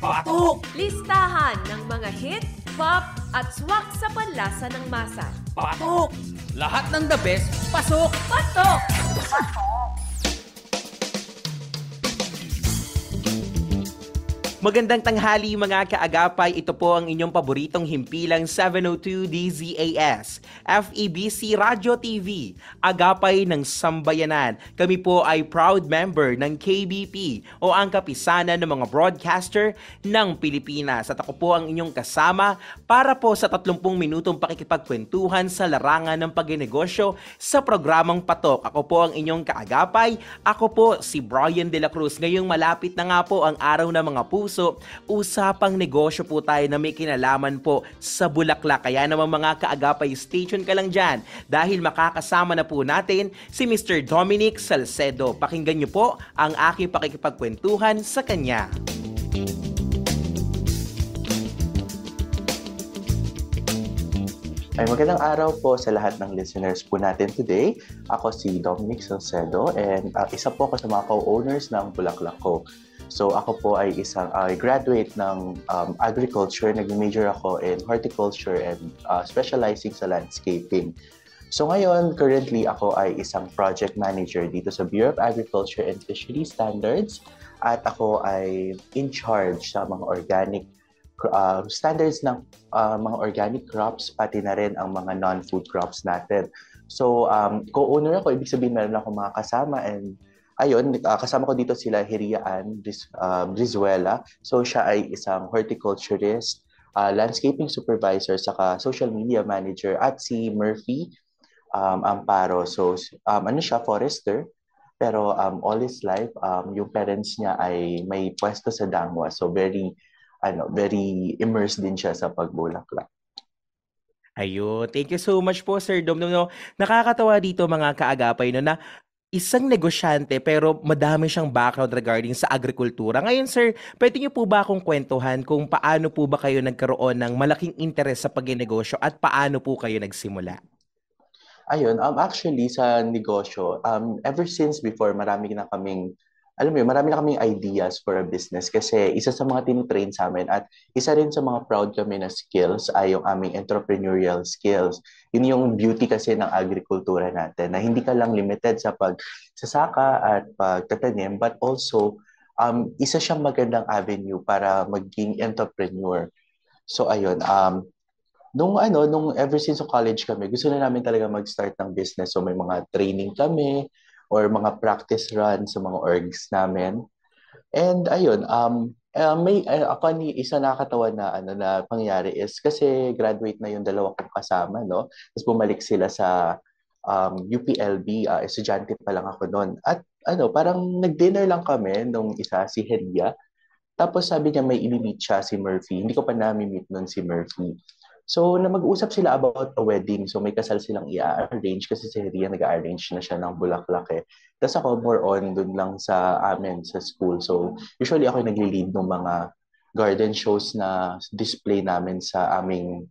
Patok! Listahan ng mga hit, pop at swak sa panlasa ng masa. Patok! Lahat ng the best, pasok! Patok! Magandang tanghali mga kaagapay, ito po ang inyong paboritong himpilang 702 DZAS, FEBC Radio TV, Agapay ng Sambayanan. Kami po ay proud member ng KBP o ang kapisanan ng mga broadcaster ng Pilipinas. At ako po ang inyong kasama para po sa 30 minutong pakikipagkwentuhan sa larangan ng pagnegosyo sa programang Patok. Ako po ang inyong kaagapay, ako po si Brian De La Cruz. Ngayong malapit na nga po ang araw ng mga puso. Usapang negosyo po tayo na may kinalaman po sa Bulaklak. Kaya naman mga kaagapay, station ka lang dyan dahil makakasama na po natin si Mr. Dominic Salcedo. Pakinggan niyo po ang aking pakikipagkwentuhan sa kanya. Ay, magandang araw po sa lahat ng listeners po natin today. Ako si Dominic Salcedo and isa po ako sa mga co-owners ng Bulaklak Co. So ako po ay isang graduate ng agriculture. Nag-major ako in horticulture and specializing sa landscaping. So ngayon, currently ako ay isang project manager dito sa Bureau of Agriculture and Fisheries Standards at ako ay in charge sa mga organic standards ng mga organic crops, pati na rin ang mga non-food crops natin. So, co-owner ako, ibig sabihin meron ako mga kasama and ayun, kasama ko dito sila Hiriaan Brizuela. So, siya ay isang horticulturist, landscaping supervisor, saka social media manager at si Murphy Amparo. So, ano siya, forester. Pero all his life, yung parents niya ay may pwesto sa Dangwa. So, very immersed din siya sa pagbulaklak. Ayun, thank you so much po Sir Dom. No, nakakatawa dito mga kaagapay no, na isang negosyante pero madami siyang background regarding sa agrikultura. Ngayon sir, pwede niyo po ba akong kwentuhan kung paano po ba kayo nagkaroon ng malaking interes sa pagnenegosyo at paano po kayo nagsimula? Ayun, actually sa negosyo, ever since before marami na kaming ideas for a business kasi isa sa mga tinitrain sa amin at isa rin sa mga proud kami na skills ay yung aming entrepreneurial skills. Yun yung beauty kasi ng agrikultura natin na hindi ka lang limited sa pagsasaka at pagtatanim but also isa siyang magandang avenue para maging entrepreneur. So ayun, nung ever since college kami, gusto na namin talaga mag-start ng business. So may mga training kami or mga practice run sa mga orgs namin. And ayun, isa nakakatawa na na pangyari is kasi graduate na yung dalawa kong kasama, no? Tapos bumalik sila sa UPLB, estudyante pa lang ako noon. At parang nag-dinner lang kami nung isa si Heria. Tapos sabi niya may i-meet siya si Murphy. Hindi ko pa nami-meet noon si Murphy. So, na mag-usap sila about a wedding. So, may kasal silang i-arrange kasi si Heria nag-arrange na siya ng bulaklak eh. Tapos ako more on dun lang sa amin, sa school. So, usually ako yung nagli-lead ng mga garden shows na display namin sa aming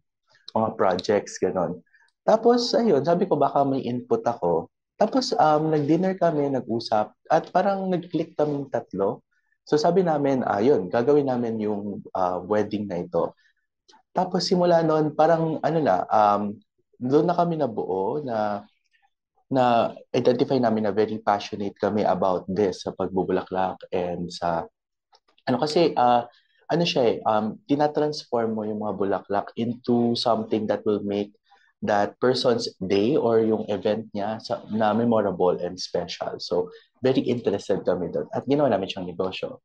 mga projects, gano'n. Tapos, ayun, sabi ko baka may input ako. Tapos, nag-dinner kami, nag-usap, at parang nag-click kami tatlo. So, sabi namin, ayun, gagawin namin yung wedding na ito. Tapos simula noon, parang doon na kami nabuo na identify namin na very passionate kami about this sa pagbubulaklak and sa kasi tinatransform mo yung mga bulaklak into something that will make that person's day or yung event niya na memorable and special. So very interested kami doon at ginawa namin siyang negosyo.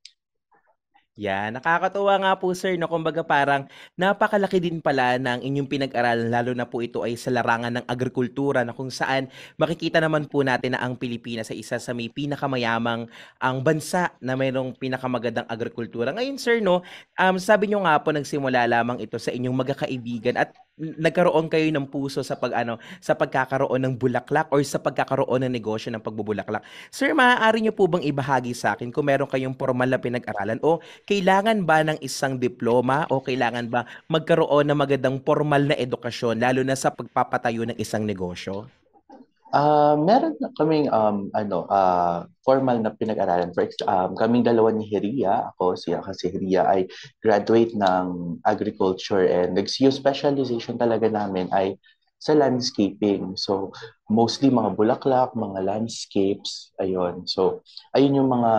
Yan, nakakatuwa nga po sir, no? Kumbaga parang napakalaki din pala ng inyong pinag-aralan, lalo na po ito ay sa larangan ng agrikultura na kung saan makikita naman po natin na ang Pilipinas ay isa sa may pinakamayamang ang bansa na mayroong pinakamagandang agrikultura. Ngayon sir, no, sabi nyo nga po nagsimula lamang ito sa inyong magkakaibigan at nagkaroon kayo ng puso sa sa pagkakaroon ng bulaklak or sa pagkakaroon ng negosyo ng pagbubulaklak. Sir, maaari niyo po bang ibahagi sa akin kung meron kayong formal na pinag-aralan o kailangan ba ng isang diploma o kailangan ba magkaroon ng magandang formal na edukasyon lalo na sa pagpapatayo ng isang negosyo? Meron na kaming formal na pinag-aralan. Kaming dalawa ni Heria, ako siya kasi Heria ay graduate ng agriculture and yung specialization talaga namin ay sa landscaping. So, mostly mga bulaklak, mga landscapes, ayun. So, ayun yung mga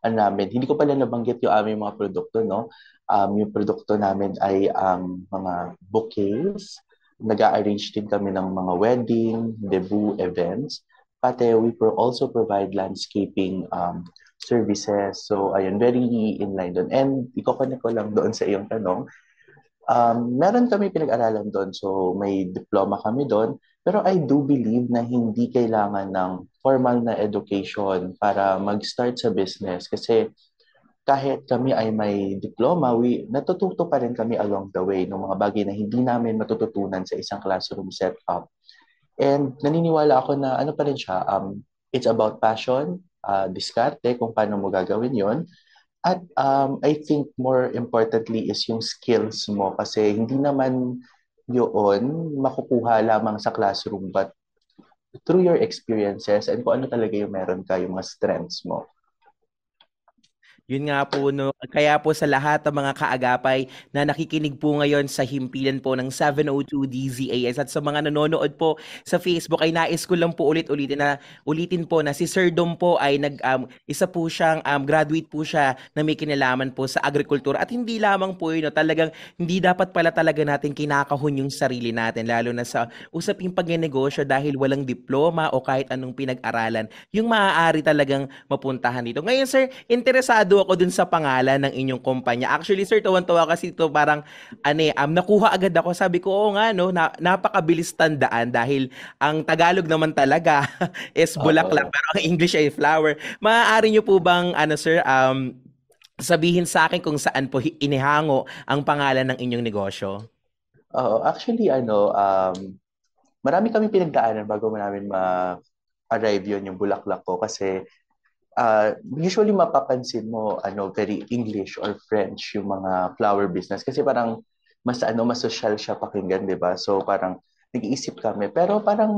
ano namin. Hindi ko pala nabanggit yung aming mga produkto, no? Yung produkto namin ay ang mga bouquets, nag-arrange din kami ng mga wedding, debut events. Pati we also provide landscaping services. So, ayun, very in-line doon. And iko-connect ko lang doon sa iyong tanong. Meron kami pinag-aralan doon. So, may diploma kami doon. Pero I do believe na hindi kailangan ng formal na education para mag-start sa business. Kasi kahit kami ay may diploma, natututo pa rin kami along the way ng mga bagay na hindi namin matututunan sa isang classroom setup. And naniniwala ako na ano pa rin siya, it's about passion, diskarte, kung paano mo gagawin yon. At I think more importantly is yung skills mo kasi hindi naman yun makukuha lamang sa classroom but through your experiences and kung ano talaga yung meron ka, yung mga strengths mo. Yun nga po, no. Kaya po sa lahat ng mga kaagapay na nakikinig po ngayon sa himpilan po ng 702 DZAS at sa mga nanonood po sa Facebook ay nais ko lang po ulitin po na si Sir Dom po ay isa po siyang graduate po siya na may kinalaman po sa agrikultura at hindi lamang po yun, no, talagang hindi dapat pala talaga natin kinakahon yung sarili natin lalo na sa usaping pagnenegosyo dahil walang diploma o kahit anong pinag-aralan yung maaari talagang mapuntahan dito. Ngayon, sir, interesado ako dun sa pangalan ng inyong kumpanya. Actually, sir, tuwan-tuwa kasi ito parang nakuha agad ako. Sabi ko, oo nga, no, napakabilis tandaan dahil ang Tagalog naman talaga is bulaklak, Oo. pero ang English ay flower. Maaari nyo po bang, sir, sabihin sa akin kung saan po inihango ang pangalan ng inyong negosyo? Oo, actually, marami kami pinagdaanan bago namin ma-arrive yun yung bulaklak ko kasi usually mapapansin mo very English or French yung mga flower business kasi parang mas social siya pakinggan, 'di ba? So parang nag-iisip kami pero parang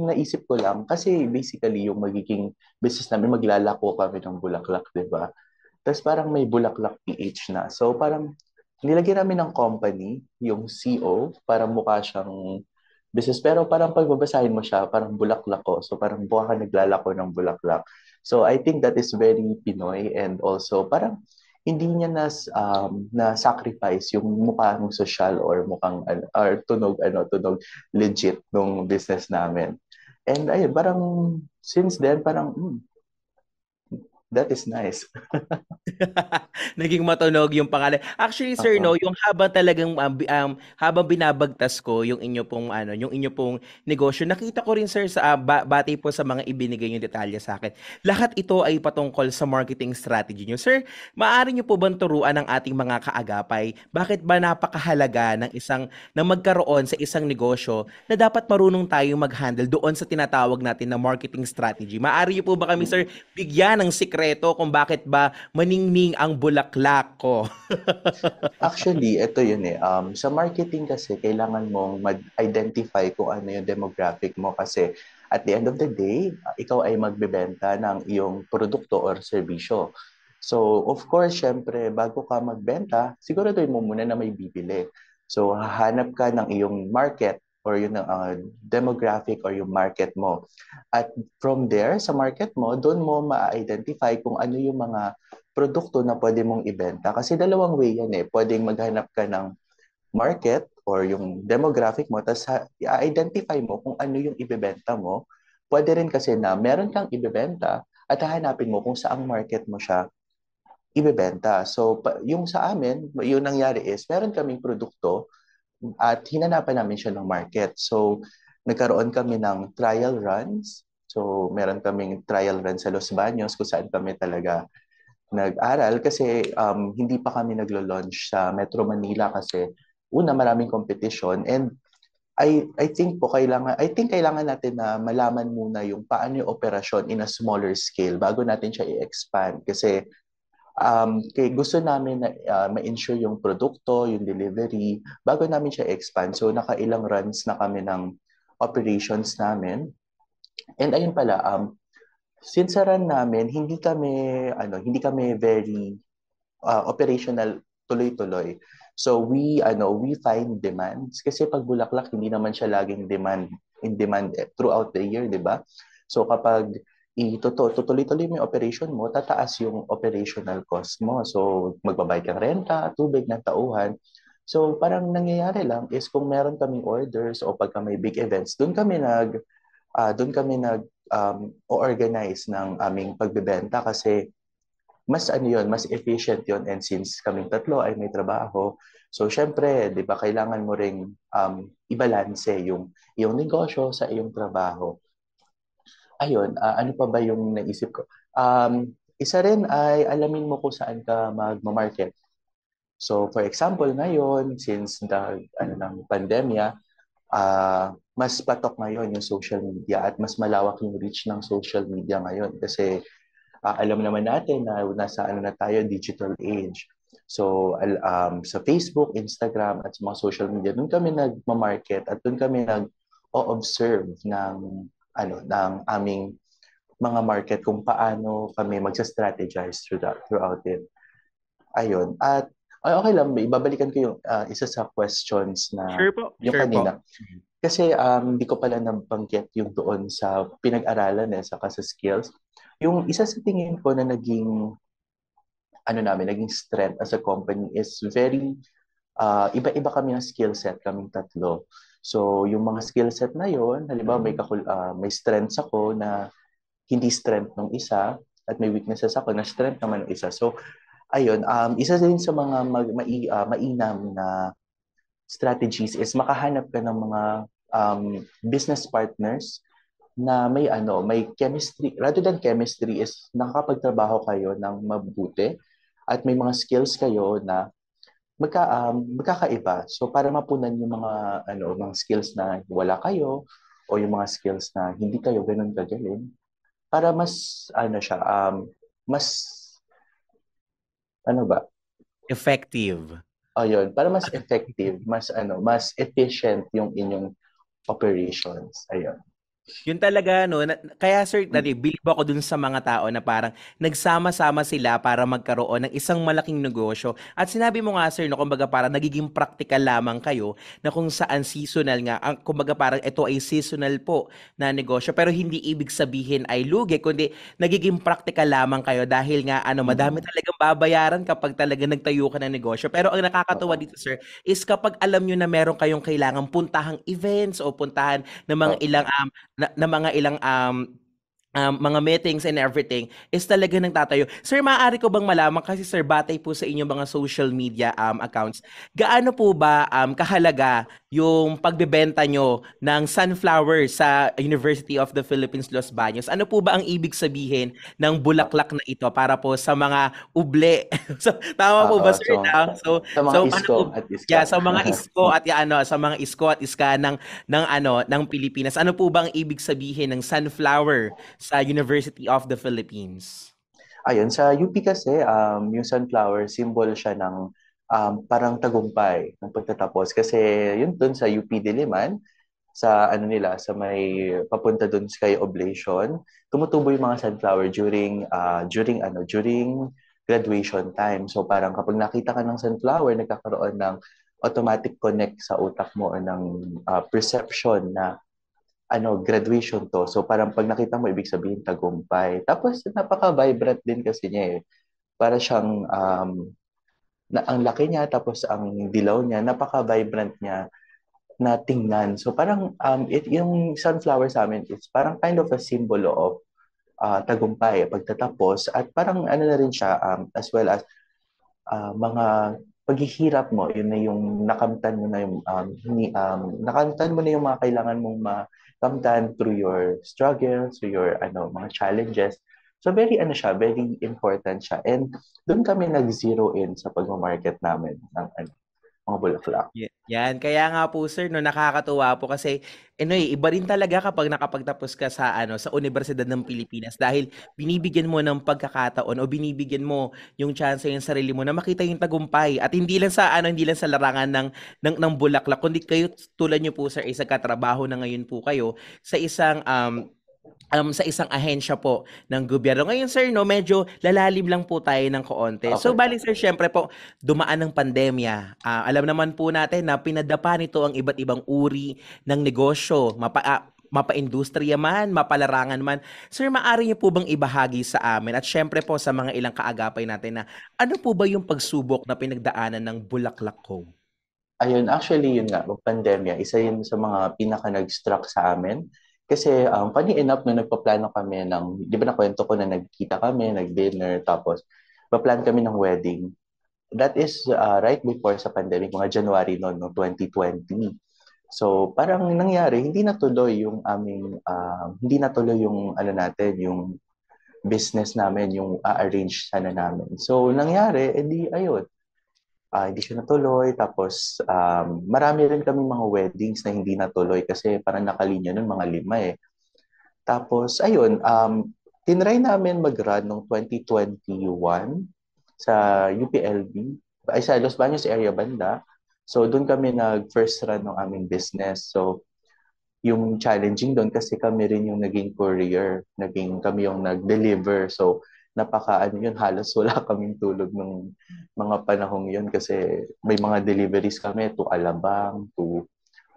naisip ko lang kasi basically yung magiging business namin maglalako kami ng bulaklak, 'di ba? Tapos parang may bulaklak PH na. So parang nilagyan namin ng company yung CO para mukha siyang business. Pero parang pagbabasahin mo siya, parang bulaklak ko. So parang buha ka naglalako ng bulaklak. So I think that is very Pinoy and also parang hindi niya na sacrifice yung mukhang social or mukhang or tunog legit nung business namin. And ayun, parang since then parang that is nice. Naging matunog yung pangalan. Actually, sir, no, Oo. yung habang talagang habang binabagtas ko yung inyo pong yung inyo pong negosyo, nakita ko rin sir sa bati po sa mga ibinigay yung detalye sa akin. Lahat ito ay patungkol sa marketing strategy nyo. Sir, maaari nyo po bang turuan ng ating mga kaagapay? Bakit ba napakahalaga ng magkaroon sa isang negosyo na dapat marunong tayong mag-handle doon sa tinatawag natin na marketing strategy? Maaari nyo po ba kami, sir, bigyan ng sikreto kung bakit ba maningning ang bulaklak ko? Actually, ito yun eh. Sa marketing kasi, kailangan mong mag-identify kung ano yung demographic mo kasi at the end of the day, ikaw ay magbebenta ng iyong produkto or serbisyo. So, of course, syempre, bago ka magbenta, siguraduhin mo muna na may bibili. So, hahanap ka ng iyong market or yung demographic or yung market mo. At from there, sa market mo, doon mo ma-identify kung ano yung mga produkto na pwede mong ibenta. Kasi dalawang way yan eh. Pwedeng maghanap ka ng market or yung demographic mo, tapos i-identify mo kung ano yung ibebenta mo. Pwede rin kasi na meron kang ibebenta at hahanapin mo kung saang market mo siya ibebenta. So, yung sa amin, yung nangyari is, meron kaming produkto at hinanapan namin siya ng market. So, nagkaroon kami ng trial runs. So, meron kaming trial run sa Los Baños kung saan kami talaga nag-aral kasi hindi pa kami naglo-launch sa Metro Manila kasi una maraming competition and I think kailangan natin na malaman muna yung paano yung operasyon in a smaller scale bago natin siya i-expand kasi gusto namin na ma-ensure yung produkto, yung delivery bago namin siya i-expand. So nakailang runs na kami ng operations namin. And ayun pala, since run namin, hindi kami very operational tuloy-tuloy. So we find demands kasi pag Bulaklak hindi naman siya laging in demand throughout the year, 'di ba? So kapag tutuloy-tuloy mo yung operation mo, tataas yung operational cost mo. So magbabayad kang renta, tubig ng tauhan. So parang nangyayari lang is kung meron kaming orders o pagka may big events, doon kami nag organize ng aming pagbebenta kasi mas efficient yon, and since kaming tatlo ay may trabaho, so syempre, 'di ba, kailangan mo ring ibalanse yung iyong negosyo sa iyong trabaho. Ayun, ano pa ba yung naisip ko? Isa rin ay alamin mo kung saan ka mag-market. So for example, ngayon since ng pandemya, mas patok ngayon yung social media at mas malawak yung reach ng social media ngayon kasi alam naman natin na nasa na tayo, digital age. So sa Facebook, Instagram at sa mga social media, doon kami nag-market at doon kami nag-observe ng aming mga market kung paano kami magsa-strategize throughout it. Ayun. At okay lang, ibabalikan ko yung isa sa questions na Sure po. yung Sure kanina. po. Kasi hindi ko pala nabanggit yung doon sa pinag-aralan saka sa skills. Yung isa sa tingin ko na naging strength as a company is very iba-iba kami ng skill set, kaming tatlo. So yung mga skill set na yon, halimbawa may strengths ako na hindi strength ng isa at may weaknesses ako na strength naman ng isa. So ayun, isa din sa mga mainam na strategies is makahanap ka ng mga business partners na may chemistry. Rather than chemistry is nakakapagtrabaho kayo ng mabuti at may mga skills kayo na magkakaiba. So para mapunan yung mga skills na wala kayo o yung mga skills na hindi kayo ganun kagaling, para mas mas ano ba? Effective. Ayun, para mas effective, mas efficient yung inyong operations. Ayun. Yun talaga, no? Kaya sir, bilib ako dun sa mga tao na parang nagsama-sama sila para magkaroon ng isang malaking negosyo. At sinabi mo nga sir, no, kumbaga parang nagiging practical lamang kayo na kung saan seasonal nga. Kumbaga parang ito ay seasonal po na negosyo. Pero hindi ibig sabihin ay lugi, kundi nagiging practical lamang kayo dahil nga madami talagang babayaran kapag talaga nagtayo ka ng negosyo. Pero ang nakakatuwa Oo. dito sir, is kapag alam nyo na meron kayong kailangang puntahang events o puntahan ng mga Oo. ilang na mga ilang mga meetings and everything is talaga nagtatayo. Sir, maaari ko bang malaman kasi sir, batay po sa inyong mga social media accounts, gaano po ba kahalaga yung pagbebenta nyo ng sunflower sa University of the Philippines, Los Baños? Ano po ba ang ibig sabihin ng bulaklak na ito para po sa mga uble? So, tama po Oo. ba sir? Sa mga Ano isko po? at iska. Yeah, sa mga isko at sa mga isko at iska ng Pilipinas. Ano po bang ibig sabihin ng sunflower sa University of the Philippines? Ayun, sa UP kasi, yung sunflower, symbol siya ng parang tagumpay ng pagtatapos. Kasi yun dun sa UP Diliman, sa sa may papunta dun sa kay Oblation, tumutubo yung mga sunflower during graduation time. So parang kapag nakita ka ng sunflower, nagkakaroon ng automatic connect sa utak mo or ng perception na graduation to. So parang pag nakita mo, ibig sabihin tagumpay. Tapos napaka-vibrant din kasi niya eh. Para siyang ang laki niya, tapos ang dilaw niya, napaka-vibrant niya na tingnan. So parang yung sunflower sa amin is parang kind of a symbol of tagumpay, pagtatapos, at parang na rin siya as well as mga paghihirap mo, yun na yung nakamtan mo na nakamtan mo na yung mga kailangan mong makamtan through your struggles, through your mga challenges. So very very important siya. And doon kami nag-zero in sa pag-market namin ng mga bulaklak. Yan, kaya nga po sir, no, nakakatuwa po kasi iba rin talaga kapag nakapagtapos ka sa sa Universidad ng Pilipinas dahil binibigyan mo ng pagkakataon o binibigyan mo yung chance yung sarili mo na makita yung tagumpay at hindi lang sa hindi lang sa larangan ng bulaklak kundi kayo tulad niyo po sir, isa katrabaho na ngayon po kayo sa isang sa isang ahensya po ng gobyerno. Ngayon sir, no, medyo lalalim lang po tayo ng kaonte. So Okay. bali sir, syempre po, dumaan ng pandemya. Alam naman po natin na pinadapa nito ang iba't ibang uri ng negosyo, mapa-industriya man, mapalarangan man. Sir, maaari niyo po bang ibahagi sa amin at syempre po sa mga ilang kaagapay natin na ano po ba yung pagsubok na pinagdaanan ng Bulaklak Co? Ayun, actually yun nga, pandemya, isa yun sa mga pinaka nag-struck sa amin. Kasi funny enough, nung nagpaplano kami ng, di ba nakwento ko na nagkita kami, nag-dinner, tapos paplan kami ng wedding. That is right before sa pandemic, mga January noon, no, 2020. So parang nangyari, hindi natuloy yung ano natin, yung business namin, yung arrange sana namin. So nangyari, edi ayun, hindi siya natuloy. Tapos, marami rin kami mga weddings na hindi natuloy kasi parang nakalinya nun mga 5 eh. Tapos, ayun, tinry namin mag-run noong 2021 sa UPLB, ay sa Los Baños area banda. So, doon kami nag-first run ng aming business. So, yung challenging doon kasi kami rin yung naging courier, kami yung nag-deliver. So, ano yun, halos wala kaming tulog ng mga panahong yun kasi may mga deliveries kami to Alabang, to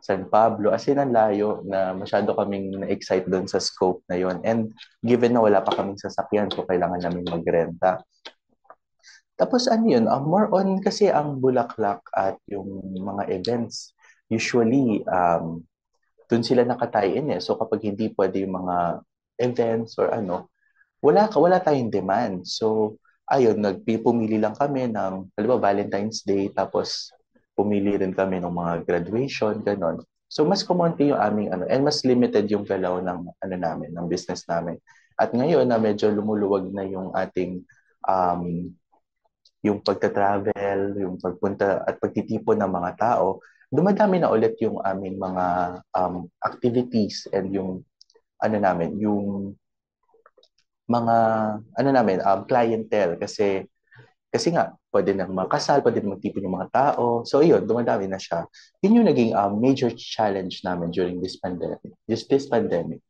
San Pablo. As in, ang layo na masyado kaming na-excite doon sa scope na yun. And given na wala pa kaming sasakyan, so kailangan namin magrenta. Tapos ano yun, more on kasi ang Bulaklak at yung mga events, usually, dun sila nakatain eh. So kapag hindi pwede yung mga events or ano, wala tayong demand. So ayun, pumili lang kami ng, halimbawa Valentine's Day, tapos pumili rin kami ng mga graduation, ganon. So mas kumonti yung aming ano, and mas limited yung galaw ng ano namin, ng business namin. At ngayon na medyo lumuluwag na yung ating um, yung pagta-travel, yung pagpunta at pagtitipon ng mga tao, dumadami na ulit yung aming mga activities and yung ano namin, yung mga clientele kasi nga pwede na makasal, pwede na magtipon yung mga tao. So yun, dumadami na siya. Yun yung naging major challenge namin during this pandemic. This pandemic.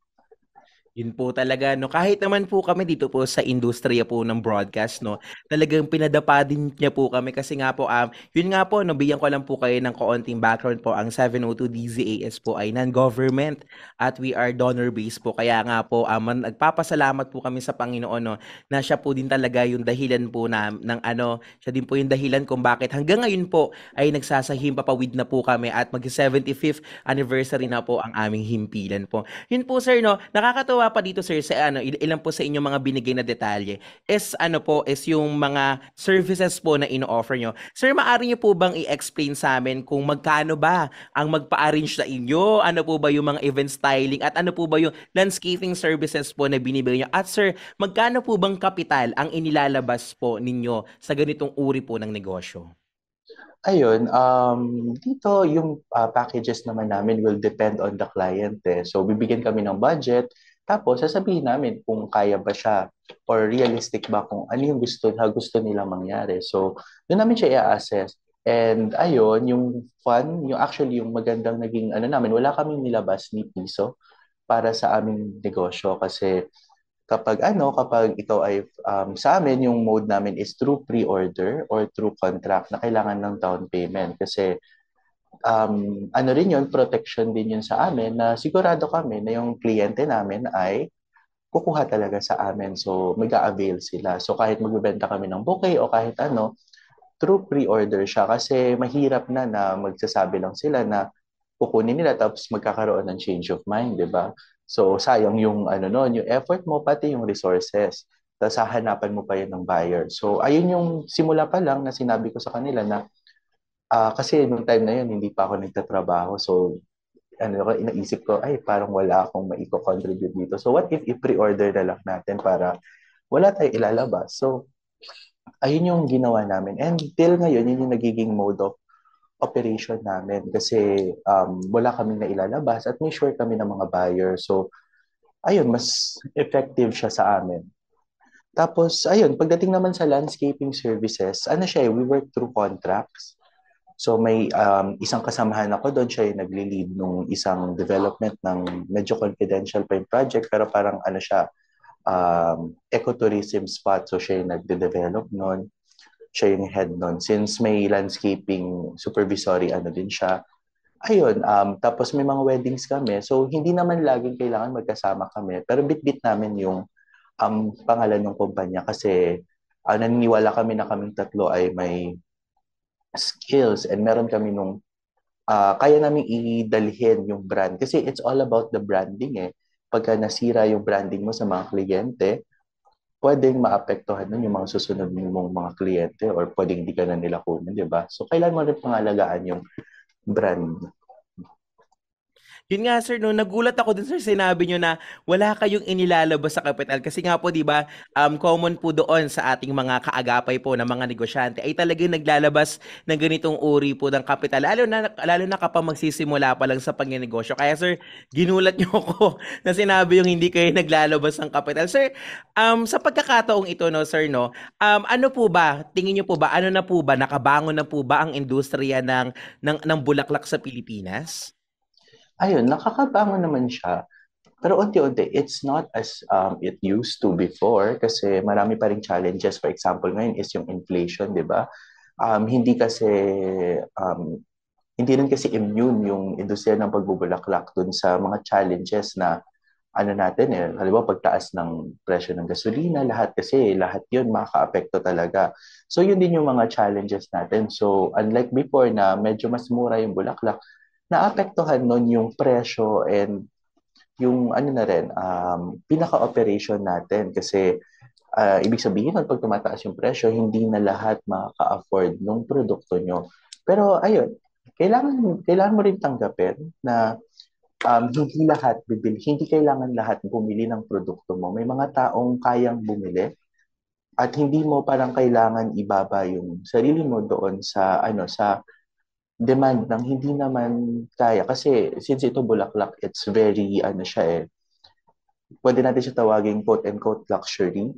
Yun po talaga, no? Kahit naman po kami dito po sa industriya po ng broadcast, no? Talagang pinadapa din niya po kami kasi nga po, yun nga po, no? Bigyan ko lang po kayo ng kaunting background po. Ang 702 DZAS po ay non-government at we are donor-based po. Kaya nga po, nagpapasalamat po kami sa Panginoon, no? Na siya po din talaga yung dahilan po ng ano, siya din po yung dahilan kung bakit hanggang ngayon po ay nagsasahim papawid na po kami at mag-75th anniversary na po ang aming himpilan po. Yun po sir, no, nakakatuwa pa dito sir sa ano, ilan po sa inyong mga binigay na detalye is ano po, is yung mga services po na ino-offer nyo. Sir, maaari nyo po bang i-explain sa amin kung magkano ba ang magpa-arrange sa inyo? Ano po ba yung mga event styling? At ano po ba yung landscaping services po na binibigay nyo? At sir, magkano po bang kapital ang inilalabas po ninyo sa ganitong uri po ng negosyo? Ayun, dito yung packages naman namin will depend on the client eh. So, bibigyan kami ng budget, tapos sasabihin namin kung kaya ba siya or realistic ba kung ano yung gusto nilang mangyari. So, doon namin siya i-assess. And ayun, yung magandang naging ano namin, wala kaming nilabas ni piso para sa aming negosyo kasi kapag ikaw ay sa amin yung mode namin is through pre-order or through contract na kailangan ng down payment kasi ano rin yun, protection din yun sa amin na sigurado kami na yung kliyente namin ay kukuha talaga sa amin. So, mag-a-avail sila. So, kahit magbebenta kami ng bouquet o kahit ano, through pre-order siya kasi mahirap na magsasabi lang sila na kukunin nila tapos magkakaroon ng change of mind, 'di ba? So sayang yung ano noon, yung effort mo pati yung resources. Tapos hahanapan mo pa yun ng buyer. So ayun yung simula pa lang na sinabi ko sa kanila na kasi nung time na yun hindi pa ako nagtatrabaho. So inaisip ko ay parang wala akong maiko-contribute dito. So what if i-pre-order na lang natin para wala tayong ilalabas. So ayun yung ginawa namin. And till ngayon, yun yung nagiging mode of operation namin kasi wala kaming nailalabas at may sure kami ng mga buyer. So, ayun, mas effective siya sa amin. Tapos, ayun, pagdating naman sa landscaping services, ano siya, we work through contracts. So may isang kasamahan ako doon, siya yung nagli-lead nung isang development ng medyo confidential pa yung project, pero parang ano siya, ecotourism spot. So siya yung nagde-develop noon, siya yung head noon. Since may landscaping supervisory ano din siya, ayun, tapos may mga weddings kami. So hindi naman laging kailangan magkasama kami, pero bit-bit namin yung pangalan ng kumpanya kasi naniniwala kami na kaming tatlo ay may skills and meron kami nung kaya namin idalhin yung brand. Kasi it's all about the branding eh. Pagka nasira yung branding mo sa mga kliyente, pwedeng maapektuhan nun yung mga susunod mong mga kliyente or pwedeng hindi ka na nila kunin, di ba? So, kailan mo rin pangalagaan yung brand. Yun nga sir, no, nagulat ako dun sir, sinabi nyo na wala kayong inilalabas sa kapital. Kasi nga po, di ba, common po doon sa ating mga kaagapay po ng mga negosyante ay talagang naglalabas ng ganitong uri po ng kapital. Lalo na kapag magsisimula pa lang sa pagnenegosyo. Kaya sir, ginulat nyo ako na sinabi yung hindi kayo naglalabas ng kapital. Sir, sa pagkakataong ito, no, sir, no, ano po ba, tingin nyo po ba, ano na po ba, nakabangon na po ba ang industriya ng bulaklak sa Pilipinas? Ayun, nakakabangon naman siya. Pero unti-unti, it's not as it used to before kasi marami pa ring challenges. For example, ngayon is yung inflation, di ba? Hindi kasi, um, hindi rin kasi immune yung industriya ng pagbubulaklak dun sa mga challenges na ano natin eh. Halimbawa, pagtaas ng presyo ng gasolina, lahat kasi, lahat yun makaka-apekto talaga. So, yun din yung mga challenges natin. So, unlike before na medyo mas mura yung bulaklak, naapektuhan nun yung presyo and yung ano na rin, pinaka-operation natin kasi ibig sabihin nun, pag tumataas yung presyo, hindi na lahat makaka-afford ng produkto nyo. Pero ayun, kailangan mo rin tanggapin na hindi lahat bibili, hindi kailangan lahat bumili ng produkto mo. May mga taong kayang bumili at hindi mo parang kailangan ibaba yung sarili mo doon sa sa demand ng hindi naman kaya. Kasi since ito bulaklak, it's very, siya pwede natin siya tawagin quote-unquote luxury.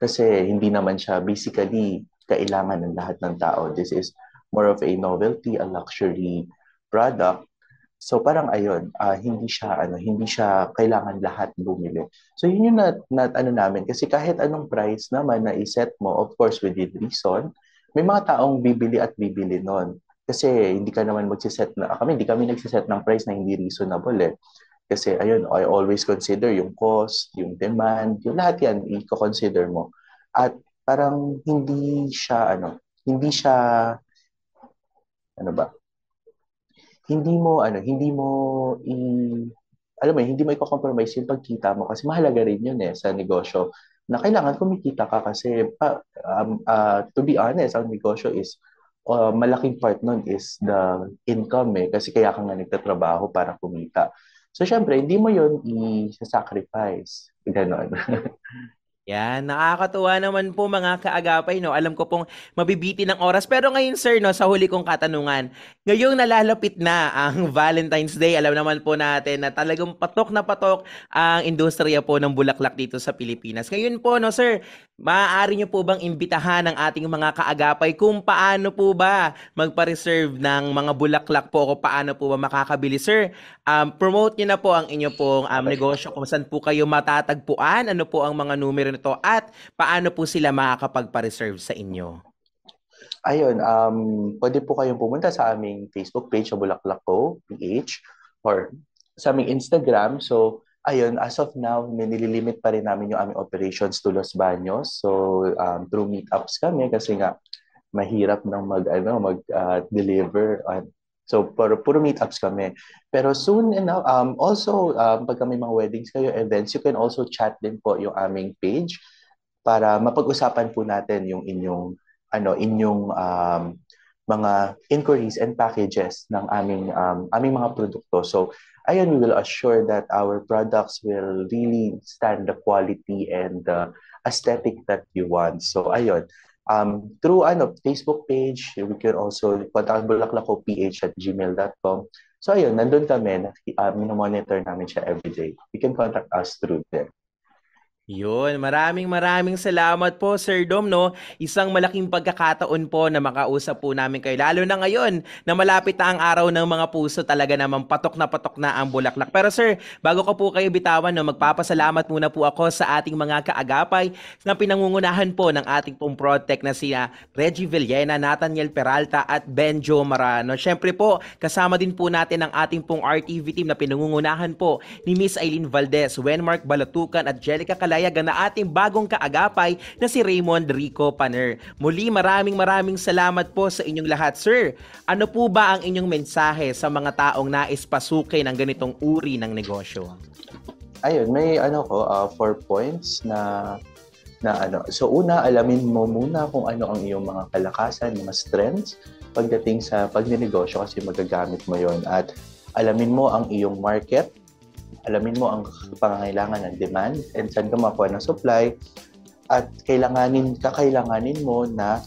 Kasi hindi naman siya basically kailangan ng lahat ng tao. This is more of a novelty, a luxury product. So parang ayun, hindi siya kailangan lahat bumili. So yun yung ano namin kasi kahit anong price naman na iset mo, of course within reason, may mga taong bibili at bibili nun. Kasi hindi ka naman hindi kami nagsiset ng price na hindi reasonable eh. Kasi ayun, I always consider yung cost, yung demand, yung lahat yan i-consider mo. At parang hindi siya ano ba, hindi mo i alam mo, hindi mo i-compromise yung pagkita mo kasi mahalaga rin yun sa negosyo na kailangan kumikita ka kasi to be honest, ang negosyo is malaking part nun is the income kasi kaya ka nga nagtatrabaho para kumita. So, syempre, hindi mo yun i-sacrifice. Ganon. Yan, nakakatuwa naman po mga kaagapay, no? Alam ko pong mabibiti ng oras. Pero ngayon, sir, no, sa huli kong katanungan, ngayong nalalapit na ang Valentine's Day, alam naman po natin na talagang patok na patok ang industriya po ng bulaklak dito sa Pilipinas. Ngayon po, no, sir, maaari nyo po bang imbitahan ang ating mga kaagapay kung paano po ba magpa-reserve ng mga bulaklak po o paano po ba makakabili, sir? Promote nyo na po ang inyo pong negosyo kung saan po kayo matatagpuan, ano po ang mga numero nito at paano po sila makakapagpa-reserve sa inyo. Ayun, pwede po kayong pumunta sa aming Facebook page, sa Bulaklak Ko, PH, or sa aming Instagram. So, ayun, as of now, may nililimit pa rin namin yung aming operations to Los Baños. So, through meetups kami kasi nga mahirap nang mag-deliver. So, puro meetups kami. Pero soon enough, also, pagka may mga weddings kayo, events, you can also chat din po yung aming page para mapag-usapan po natin yung inyong mga inquiries and packages ng aming mga produkto. So, ayun, we will assure that our products will really stand the quality and the aesthetic that you want. So, ayun, through Facebook page, we can also contact bulaklakoph@gmail.com. So, ayun, nandun kami, monitor namin siya every day. You can contact us through there. Yun, maraming salamat po Sir Dom, no? Isang malaking pagkakataon po na makausap po namin kayo. Lalo na ngayon na malapit na ang araw ng mga puso, talaga naman patok na ang bulaklak. Pero sir, bago ko po kayo bitawan, no, magpapasalamat muna po ako sa ating mga kaagapay na pinangungunahan po ng ating pong Protect na sina Reggie Villena, Nathaniel Peralta at Benjo Marano. Siyempre po, kasama din po natin ang ating pong RTV team na pinangungunahan po ni Miss Eileen Valdez, Wenmark Balatukan at Jellica Calayagan na ating bagong kaagapay na si Raymond Rico Paner. Muli maraming salamat po sa inyong lahat. Sir, ano po ba ang inyong mensahe sa mga taong nais pasukin ng ganitong uri ng negosyo? Ayun, may 4 points na ano. So una, alamin mo muna kung ano ang iyong mga kalakasan, mga strengths pagdating sa pagnenegosyo kasi magagamit mo yon. At alamin mo ang iyong market, alamin mo ang pangangailangan ng demand and saan ka makuha ng supply at kakailanganin mo na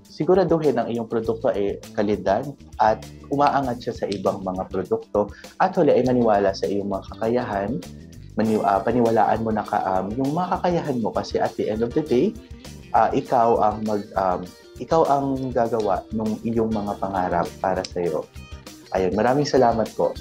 siguraduhin ang iyong produkto ay kalidad at umaangat siya sa ibang mga produkto at huli ay maniwala sa iyong mga kakayahan, paniwalaan mo na yung mga kakayahan mo kasi at the end of the day, ikaw ang gagawa ng iyong mga pangarap para sa iyo. Ayun, maraming salamat po.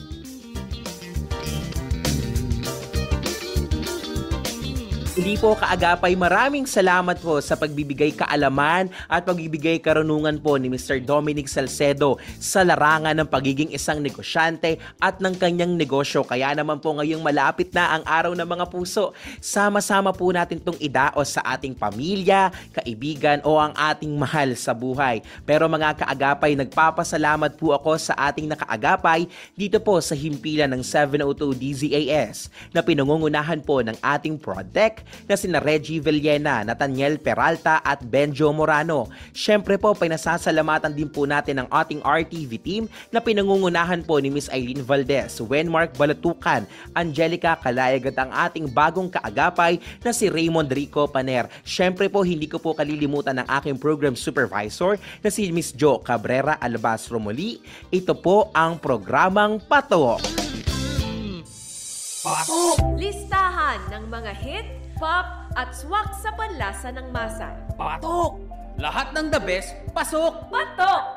Hindi po kaagapay, maraming salamat po sa pagbibigay kaalaman at pagbibigay karunungan po ni Mr. Dominic Salcedo sa larangan ng pagiging isang negosyante at ng kanyang negosyo. Kaya naman po ngayong malapit na ang araw ng mga puso, sama-sama po natin itong idaos sa ating pamilya, kaibigan o ang ating mahal sa buhay. Pero mga kaagapay, nagpapasalamat po ako sa ating nakaagapay dito po sa himpilan ng 702 DZAS na pinangungunahan po ng ating Protect na sina Reggie Villena, Nathaniel Peralta at Benjo Morano. Siyempre po, pinasasalamatan din po natin ang ating RTV team na pinangungunahan po ni Miss Eileen Valdez, Wenmark Balatukan, Angelica Calayagan at ang ating bagong kaagapay na si Raymond Rico Paner. Siyempre po, hindi ko po kalilimutan ang aking program supervisor na si Miss Jo Cabrera Albas Romoli. Ito po ang programang Patok! Listahan ng mga hit, pop at swak sa panlasa ng masa. Patok! Lahat ng the best, pasok! Patok!